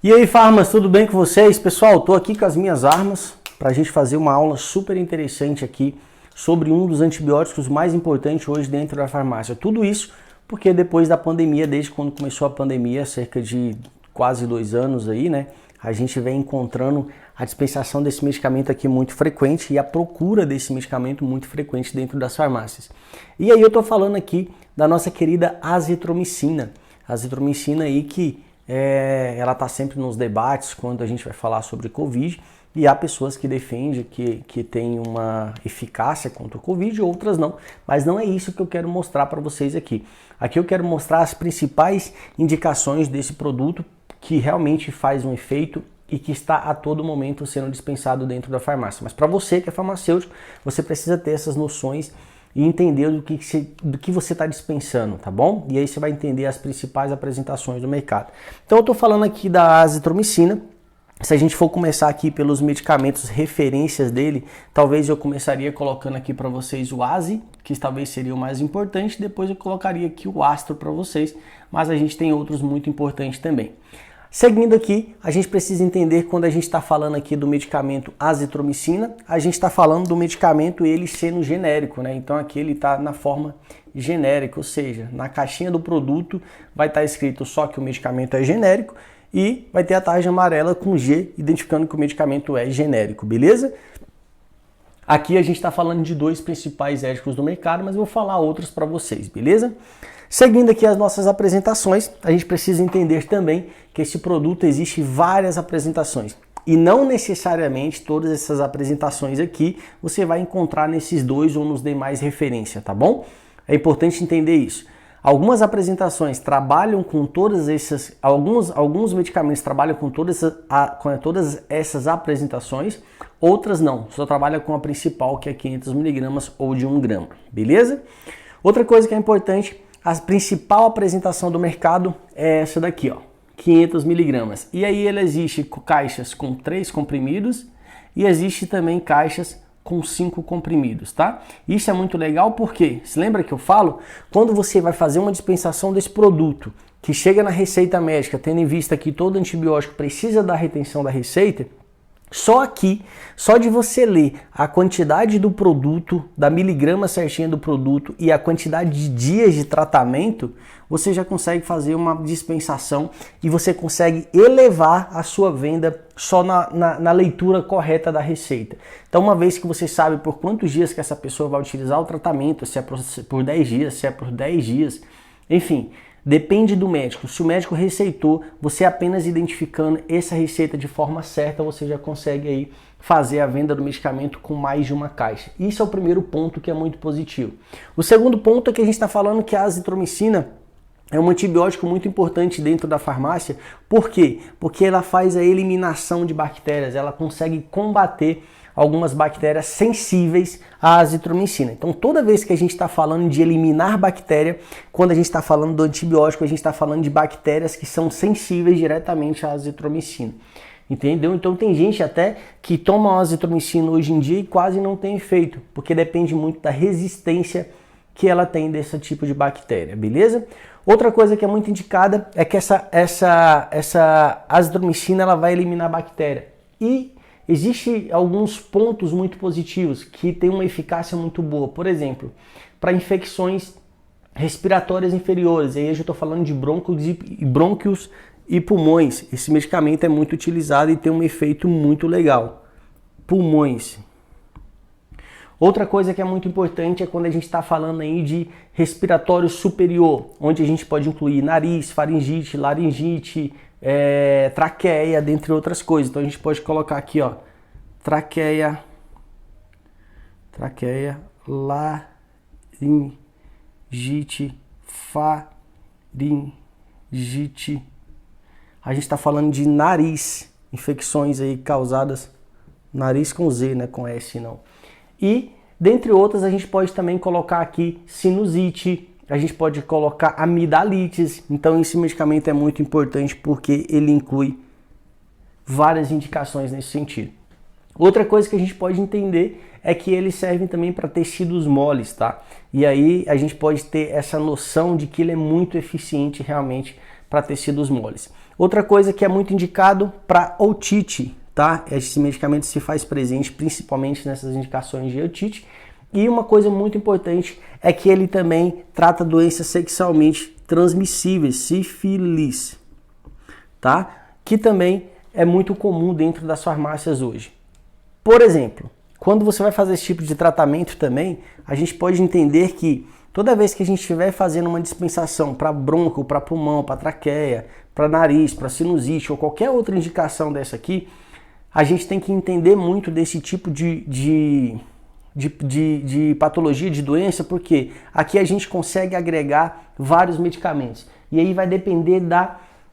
E aí, farmas, tudo bem com vocês? Pessoal, estou aqui com as minhas armas para a gente fazer uma aula super interessante aqui sobre um dos antibióticos mais importantes hoje dentro da farmácia. Tudo isso porque depois da pandemia, desde quando começou a pandemia, cerca de quase 2 anos aí, né? A gente vem encontrando a dispensação desse medicamento aqui muito frequente e a procura desse medicamento muito frequente dentro das farmácias. E aí eu estou falando aqui da nossa querida azitromicina. A azitromicina aí que ela está sempre nos debates quando a gente vai falar sobre Covid, e há pessoas que defendem que tem uma eficácia contra o Covid, outras não, mas não é isso que eu quero mostrar para vocês aqui. Aqui eu quero mostrar as principais indicações desse produto que realmente faz um efeito e que está a todo momento sendo dispensado dentro da farmácia. Mas para você que é farmacêutico, você precisa ter essas noções e entender do que você está dispensando, tá bom? E aí você vai entender as principais apresentações do mercado. Então eu estou falando aqui da azitromicina. Se a gente for começar aqui pelos medicamentos referências dele, talvez eu começaria colocando aqui para vocês o AZI, que talvez seria o mais importante, depois eu colocaria aqui o Astro para vocês, mas a gente tem outros muito importantes também. Seguindo aqui, a gente precisa entender quando a gente está falando aqui do medicamento azitromicina, a gente está falando do medicamento ele sendo genérico, né? Então aqui ele está na forma genérica, ou seja, na caixinha do produto vai estar escrito só que o medicamento é genérico e vai ter a tarja amarela com G, identificando que o medicamento é genérico, beleza? Aqui a gente está falando de 2 principais éticos do mercado, mas eu vou falar outros para vocês, beleza? Seguindo aqui as nossas apresentações, a gente precisa entender também que esse produto existe várias apresentações. E não necessariamente todas essas apresentações aqui você vai encontrar nesses 2 ou nos demais referência, tá bom? É importante entender isso. Algumas apresentações trabalham com todas essas, alguns medicamentos trabalham com todas essas apresentações, outras não, só trabalham com a principal, que é 500 mg ou de 1 grama, beleza? Outra coisa que é importante, a principal apresentação do mercado é essa daqui, ó, 500 mg. E aí ele existe caixas com 3 comprimidos e existe também caixas com 5 comprimidos, tá? Isso é muito legal porque, se lembra que eu falo? Quando você vai fazer uma dispensação desse produto, que chega na receita médica, tendo em vista que todo antibiótico precisa da retenção da receita, só aqui, só de você ler a quantidade do produto, da miligrama certinha do produto e a quantidade de dias de tratamento, você já consegue fazer uma dispensação e você consegue elevar a sua venda só na leitura correta da receita. Então, uma vez que você sabe por quantos dias que essa pessoa vai utilizar o tratamento, se é por 10 dias, se é por 10 dias, enfim, depende do médico. Se o médico receitou, você apenas identificando essa receita de forma certa, você já consegue aí fazer a venda do medicamento com mais de uma caixa. Isso é o primeiro ponto que é muito positivo. O segundo ponto é que a gente está falando que a azitromicina é um antibiótico muito importante dentro da farmácia. Por quê? Porque ela faz a eliminação de bactérias, ela consegue combater algumas bactérias sensíveis à azitromicina. Então, toda vez que a gente está falando de eliminar bactéria, quando a gente está falando do antibiótico, a gente está falando de bactérias que são sensíveis diretamente à azitromicina. Entendeu? Então, tem gente até que toma a azitromicina hoje em dia e quase não tem efeito, porque depende muito da resistência que ela tem desse tipo de bactéria, beleza? Outra coisa que é muito indicada é que essa azitromicina ela vai eliminar a bactéria. E existem alguns pontos muito positivos que têm uma eficácia muito boa. Por exemplo, para infecções respiratórias inferiores, aí eu já estou falando de brônquios e pulmões. Esse medicamento é muito utilizado e tem um efeito muito legal. Pulmões. Outra coisa que é muito importante é quando a gente está falando aí de respiratório superior, onde a gente pode incluir nariz, faringite, laringite, traqueia, dentre outras coisas. Então a gente pode colocar aqui, ó, traqueia, laringite, faringite. A gente está falando de nariz, infecções aí causadas, nariz com Z, né, com S não. E, dentre outras, a gente pode também colocar aqui sinusite, a gente pode colocar amidalites. Então, esse medicamento é muito importante porque ele inclui várias indicações nesse sentido. Outra coisa que a gente pode entender é que eles servem também para tecidos moles, tá? E aí a gente pode ter essa noção de que ele é muito eficiente realmente para tecidos moles. Outra coisa que é muito indicado para otite, tá? Esse medicamento se faz presente principalmente nessas indicações de otite. E uma coisa muito importante é que ele também trata doenças sexualmente transmissíveis, sífilis, tá? Que também é muito comum dentro das farmácias hoje. Por exemplo, quando você vai fazer esse tipo de tratamento também, a gente pode entender que toda vez que a gente estiver fazendo uma dispensação para bronco, para pulmão, para traqueia, para nariz, para sinusite ou qualquer outra indicação dessa aqui, a gente tem que entender muito desse tipo de patologia, de doença, porque aqui a gente consegue agregar vários medicamentos. E aí vai depender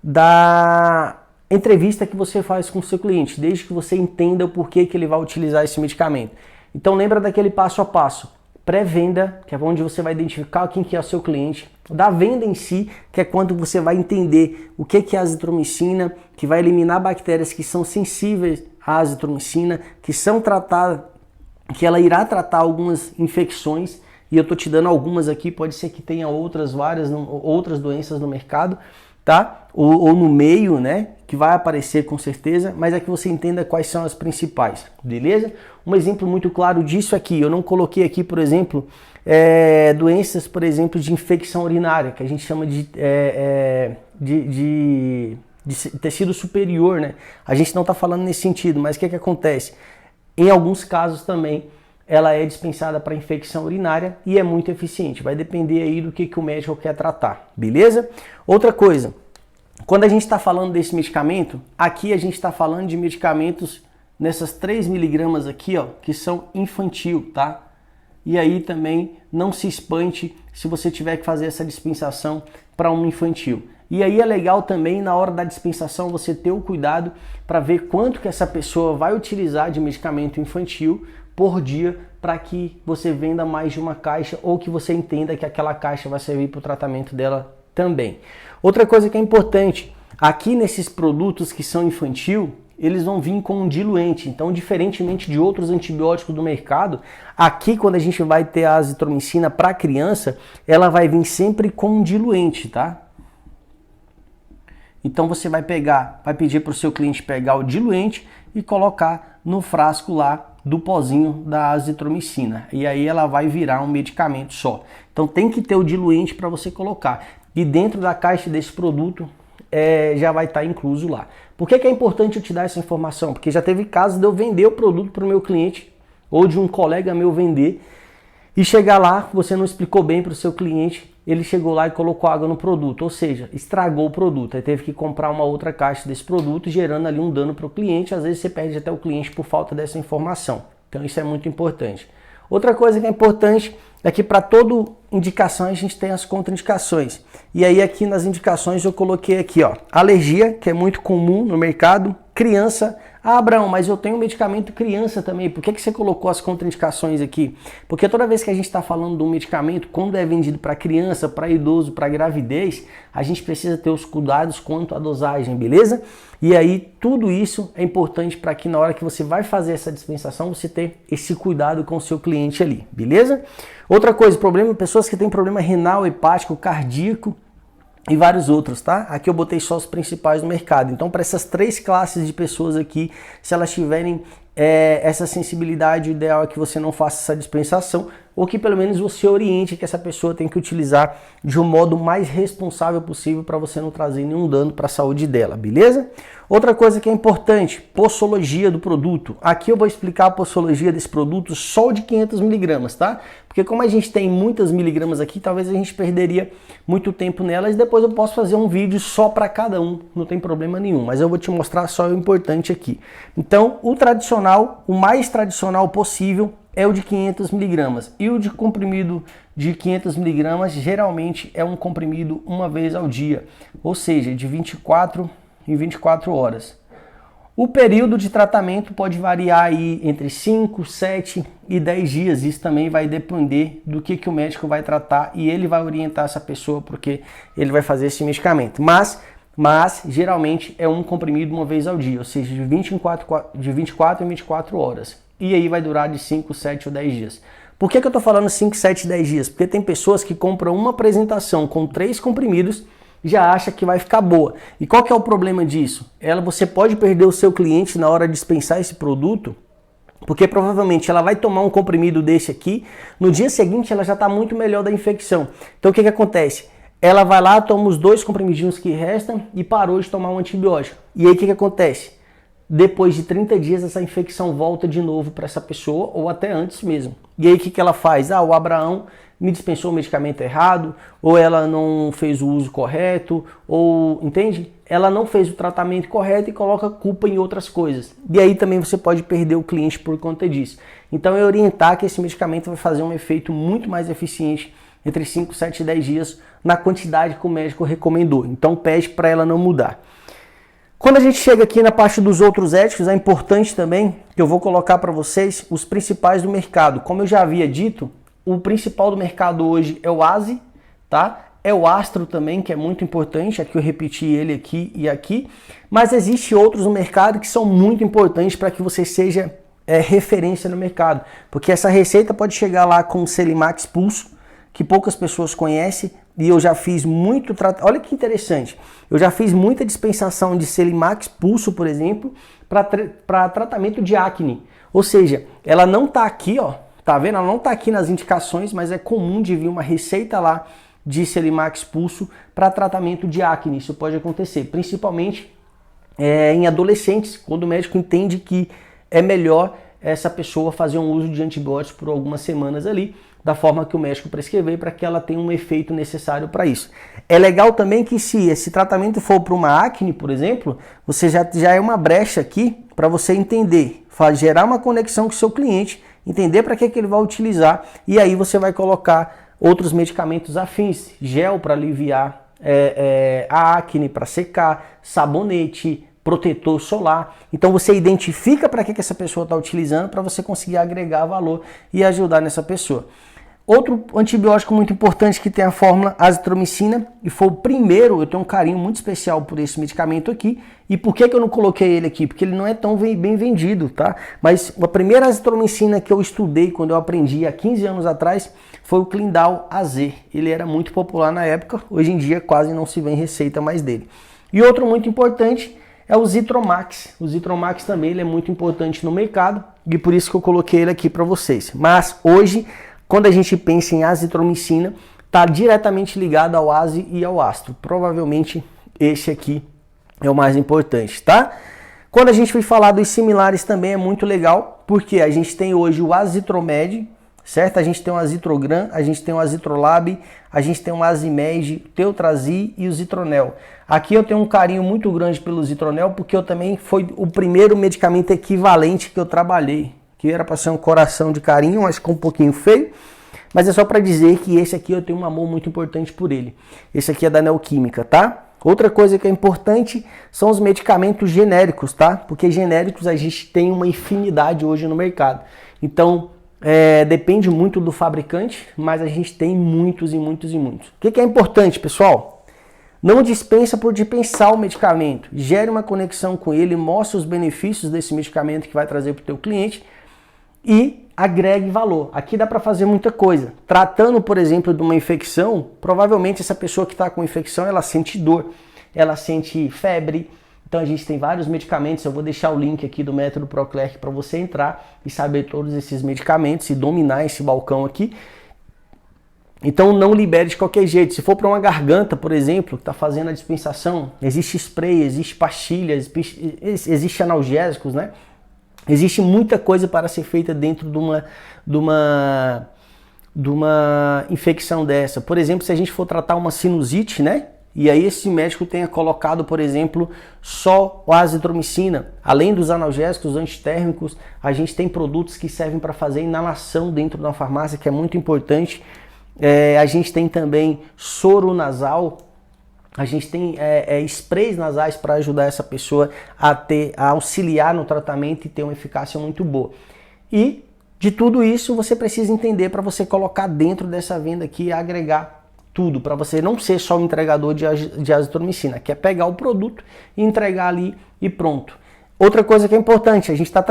da entrevista que você faz com o seu cliente, desde que você entenda o porquê que ele vai utilizar esse medicamento. Então lembra daquele passo a passo. Pré-venda, que é onde você vai identificar quem que é o seu cliente. Da venda em si, que é quando você vai entender o que é a azitromicina, que vai eliminar bactérias que são sensíveis à azitromicina, que são tratadas, que ela irá tratar algumas infecções, e eu tô te dando algumas aqui, pode ser que tenha outras doenças no mercado, tá? Ou no meio, né? Que vai aparecer com certeza, mas é que você entenda quais são as principais, beleza? Um exemplo muito claro disso aqui, eu não coloquei aqui, por exemplo, doenças, por exemplo, de infecção urinária, que a gente chama de tecido superior, né? A gente não está falando nesse sentido, mas o que acontece? Em alguns casos também, ela é dispensada para infecção urinária e é muito eficiente. Vai depender aí do que o médico quer tratar, beleza? Outra coisa, quando a gente está falando desse medicamento, aqui a gente está falando de medicamentos nessas 3 miligramas aqui, ó, que são infantil, tá? E aí também não se espante se você tiver que fazer essa dispensação para um infantil. E aí é legal também na hora da dispensação você ter o cuidado para ver quanto que essa pessoa vai utilizar de medicamento infantil por dia para que você venda mais de uma caixa ou que você entenda que aquela caixa vai servir para o tratamento dela também. Outra coisa que é importante, aqui nesses produtos que são infantil, eles vão vir com um diluente. Então, diferentemente de outros antibióticos do mercado, aqui quando a gente vai ter a azitromicina para criança, ela vai vir sempre com um diluente, tá? Então você vai pedir para o seu cliente pegar o diluente e colocar no frasco lá do pozinho da azitromicina. E aí ela vai virar um medicamento só. Então tem que ter o diluente para você colocar. E dentro da caixa desse produto já vai estar incluso lá. Por que é importante eu te dar essa informação? Porque já teve casos de eu vender o produto para o meu cliente ou de um colega meu vender e chegar lá, você não explicou bem para o seu cliente, ele chegou lá e colocou água no produto, ou seja, estragou o produto, aí teve que comprar uma outra caixa desse produto, gerando ali um dano para o cliente, às vezes você perde até o cliente por falta dessa informação, então isso é muito importante. Outra coisa que é importante é que para toda indicação a gente tem as contraindicações, e aí aqui nas indicações eu coloquei aqui, ó, alergia, que é muito comum no mercado, criança. Ah, Abraão, mas eu tenho um medicamento criança também, por que você colocou as contraindicações aqui? Porque toda vez que a gente está falando de um medicamento, quando é vendido para criança, para idoso, para gravidez, a gente precisa ter os cuidados quanto à dosagem, beleza? E aí tudo isso é importante para que na hora que você vai fazer essa dispensação, você ter esse cuidado com o seu cliente ali, beleza? Outra coisa, pessoas que têm problema renal, hepático, cardíaco, e vários outros, tá? Aqui eu botei só os principais do mercado. Então, para essas 3 classes de pessoas aqui, se elas tiverem essa sensibilidade, o ideal é que você não faça essa dispensação, ou que pelo menos você oriente que essa pessoa tem que utilizar de um modo mais responsável possível para você não trazer nenhum dano para a saúde dela, beleza? Outra coisa que é importante, posologia do produto. Aqui eu vou explicar a posologia desse produto só de 500 miligramas, tá? Porque como a gente tem muitas miligramas aqui, talvez a gente perderia muito tempo nelas e depois eu posso fazer um vídeo só para cada um, não tem problema nenhum, mas eu vou te mostrar só o importante aqui. Então, o tradicional, o mais tradicional possível é o de 500 miligramas e o de comprimido de 500 miligramas geralmente é um comprimido uma vez ao dia, ou seja, de 24 em 24 horas. O período de tratamento pode variar aí entre 5, 7 e 10 dias. Isso também vai depender do que o médico vai tratar e ele vai orientar essa pessoa porque ele vai fazer esse medicamento. Mas geralmente é um comprimido uma vez ao dia, ou seja, de 24 em 24 horas. E aí vai durar de 5, 7 ou 10 dias. Por que eu estou falando 5, 7, 10 dias? Porque tem pessoas que compram uma apresentação com 3 comprimidos já acha que vai ficar boa. E qual que é o problema disso? Você pode perder o seu cliente na hora de dispensar esse produto, porque provavelmente ela vai tomar um comprimido desse aqui, no dia seguinte ela já está muito melhor da infecção. Então o que acontece? Ela vai lá, toma os 2 comprimidinhos que restam e parou de tomar um antibiótico. E aí o que acontece? Depois de 30 dias essa infecção volta de novo para essa pessoa, ou até antes mesmo. E aí o que ela faz? O Abraão me dispensou o medicamento errado, ou ela não fez o uso correto, ou, entende? Ela não fez o tratamento correto e coloca culpa em outras coisas. E aí também você pode perder o cliente por conta disso. Então é orientar que esse medicamento vai fazer um efeito muito mais eficiente entre 5, 7 e 10 dias na quantidade que o médico recomendou. Então pede para ela não mudar. Quando a gente chega aqui na parte dos outros éticos, é importante também que eu vou colocar para vocês os principais do mercado. Como eu já havia dito, o principal do mercado hoje é o ASI, tá? É o Astro também, que é muito importante, aqui eu repeti ele aqui e aqui, mas existem outros no mercado que são muito importantes para que você seja referência no mercado, porque essa receita pode chegar lá com o Selimax Pulso, que poucas pessoas conhecem, e eu já fiz muito olha que interessante, eu já fiz muita dispensação de Selimax Pulso, por exemplo, para tratamento de acne, ou seja, ela não está aqui, ó, tá vendo? Ela não está aqui nas indicações, mas é comum de vir uma receita lá de Selimax Pulso para tratamento de acne. Isso pode acontecer, principalmente em adolescentes, quando o médico entende que é melhor essa pessoa fazer um uso de antibióticos por algumas semanas ali, da forma que o médico prescrever, para que ela tenha um efeito necessário para isso. É legal também que se esse tratamento for para uma acne, por exemplo, você já é uma brecha aqui para você entender, gerar uma conexão com o seu cliente, entender para que ele vai utilizar, e aí você vai colocar outros medicamentos afins, gel para aliviar a acne, para secar, sabonete, protetor solar. Então você identifica para que essa pessoa está utilizando, para você conseguir agregar valor e ajudar nessa pessoa. Outro antibiótico muito importante que tem a fórmula azitromicina, e foi o primeiro, eu tenho um carinho muito especial por esse medicamento aqui. E por que eu não coloquei ele aqui? Porque ele não é tão bem vendido, tá? Mas a primeira azitromicina que eu estudei quando eu aprendi há 15 anos atrás foi o Clindaw AZ. Ele era muito popular na época, hoje em dia quase não se vê em receita mais dele. E outro muito importante é o Zitromax. O Zitromax também ele é muito importante no mercado e por isso que eu coloquei ele aqui para vocês. Mas hoje, quando a gente pensa em azitromicina, está diretamente ligado ao ASI e ao Astro. Provavelmente esse aqui é o mais importante, tá? Quando a gente for falar dos similares também é muito legal, porque a gente tem hoje o Azitromed, certo? A gente tem o Azitrogram, a gente tem o Azitrolab, a gente tem o Azimed, o Teutrazil e o Zitronel. Aqui eu tenho um carinho muito grande pelo Zitronel, porque eu também foi o primeiro medicamento equivalente que eu trabalhei, que era para ser um coração de carinho, mas ficou um pouquinho feio. Mas é só para dizer que esse aqui eu tenho um amor muito importante por ele. Esse aqui é da Neoquímica, tá? Outra coisa que é importante são os medicamentos genéricos, tá? Porque genéricos a gente tem uma infinidade hoje no mercado. Então, depende muito do fabricante, mas a gente tem muitos e muitos e muitos. O que é importante, pessoal? Não dispensa por dispensar o medicamento. Gere uma conexão com ele, mostre os benefícios desse medicamento que vai trazer para o teu cliente e agregue valor. Aqui dá para fazer muita coisa. Tratando, por exemplo, de uma infecção, provavelmente essa pessoa que está com infecção, ela sente dor, ela sente febre. Então a gente tem vários medicamentos, eu vou deixar o link aqui do método ProClerk para você entrar e saber todos esses medicamentos e dominar esse balcão aqui. Então não libere de qualquer jeito. Se for para uma garganta, por exemplo, que está fazendo a dispensação, existe spray, existe pastilhas, existe analgésicos, né? Existe muita coisa para ser feita dentro de uma infecção dessa. Por exemplo, se a gente for tratar uma sinusite, né? E aí esse médico tenha colocado, por exemplo, só a azitromicina. Além dos analgésicos antitérmicos, a gente tem produtos que servem para fazer inalação dentro da farmácia, que é muito importante. A gente tem também soro nasal. A gente tem sprays nasais para ajudar essa pessoa a auxiliar no tratamento e ter uma eficácia muito boa. E de tudo isso você precisa entender para você colocar dentro dessa venda aqui e agregar tudo, para você não ser só um entregador de azitromicina, que é pegar o produto e entregar ali e pronto. Outra coisa que é importante, a gente está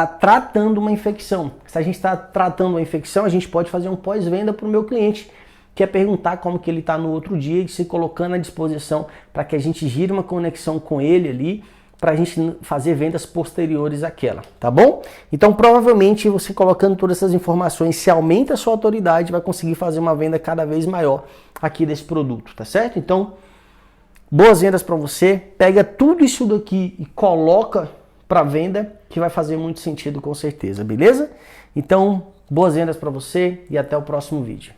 tratando uma infecção. Se a gente está tratando uma infecção, a gente pode fazer um pós-venda para o meu cliente. que é perguntar como que ele está no outro dia e se colocando à disposição para que a gente gire uma conexão com ele ali, para a gente fazer vendas posteriores àquela, tá bom? Então, provavelmente, você colocando todas essas informações, se aumenta a sua autoridade, vai conseguir fazer uma venda cada vez maior aqui desse produto, tá certo? Então, boas vendas para você, pega tudo isso daqui e coloca para venda, que vai fazer muito sentido com certeza, beleza? Então, boas vendas para você e até o próximo vídeo.